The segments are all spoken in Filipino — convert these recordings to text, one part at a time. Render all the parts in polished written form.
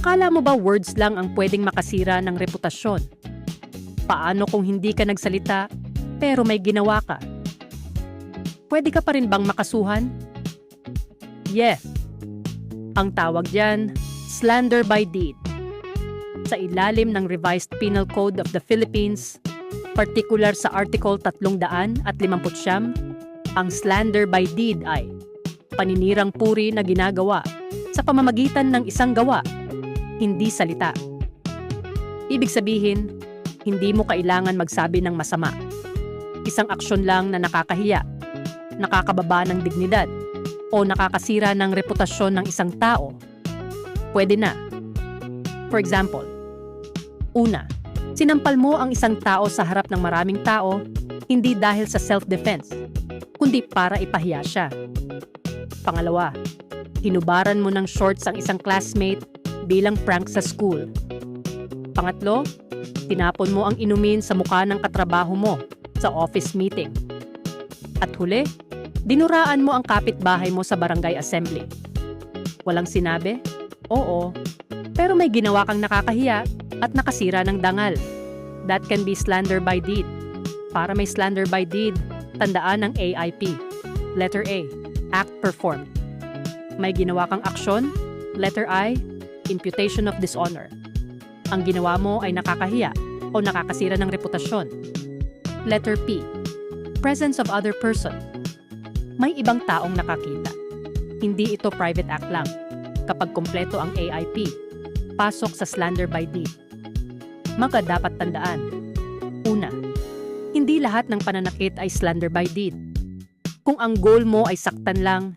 Akala mo ba words lang ang pwedeng makasira ng reputasyon? Paano kung hindi ka nagsalita pero may ginawa ka? Pwede ka pa rin bang makasuhan? Yes. Ang tawag diyan, slander by deed. Sa ilalim ng Revised Penal Code of the Philippines, partikular sa Article 359, ang slander by deed ay paninirang puri na ginagawa sa pamamagitan ng isang gawa, hindi salita. Ibig sabihin, hindi mo kailangan magsabi ng masama. Isang aksyon lang na nakakahiya, nakakababa ng dignidad, o nakakasira ng reputasyon ng isang tao, pwede na. For example, una, sinampal mo ang isang tao sa harap ng maraming tao, hindi dahil sa self-defense, kundi para ipahiya siya. Pangalawa, hinubaran mo ng shorts ang isang classmate bilang prank sa school. Pangatlo, tinapon mo ang inumin sa mukha ng katrabaho mo sa office meeting. At huli, dinuraan mo ang kapitbahay mo sa barangay assembly. Walang sinabi? Oo. Pero may ginawa kang nakakahiya at nakasira ng dangal. That can be slander by deed. Para may slander by deed, tandaan ang AIP. Letter A, act performed. May ginawa kang aksyon. Letter I, imputation of dishonor. Ang ginawa mo ay nakakahiya o nakakasira ng reputasyon. Letter P, presence of other person. May ibang taong nakakita. Hindi ito private act lang. Kapag kumpleto ang AIP, pasok sa slander by deed. Mga dapat tandaan. Una, hindi lahat ng pananakit ay slander by deed. Kung ang goal mo ay saktan lang,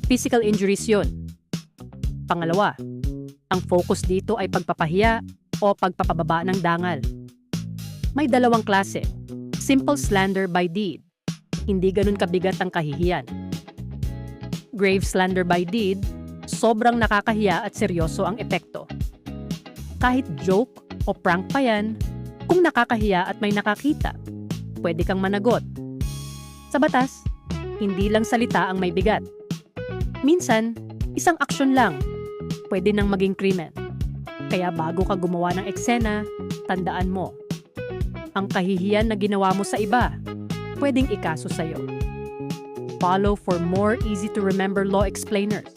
physical injuries yun. Pangalawa, ang focus dito ay pagpapahiya o pagpapababa ng dangal. May dalawang klase. Simple slander by deed. Hindi ganun kabigat ang kahihiyan. Grave slander by deed, sobrang nakakahiya at seryoso ang epekto. Kahit joke o prank pa yan, kung nakakahiya at may nakakita, pwede kang managot. Sa batas, hindi lang salita ang may bigat. Minsan, isang aksyon lang, pwede nang maging krimen. Kaya bago ka gumawa ng eksena, tandaan mo, ang kahihiyan na ginawa mo sa iba, pwedeng ikaso sa'yo. Follow for more easy-to-remember law explainers.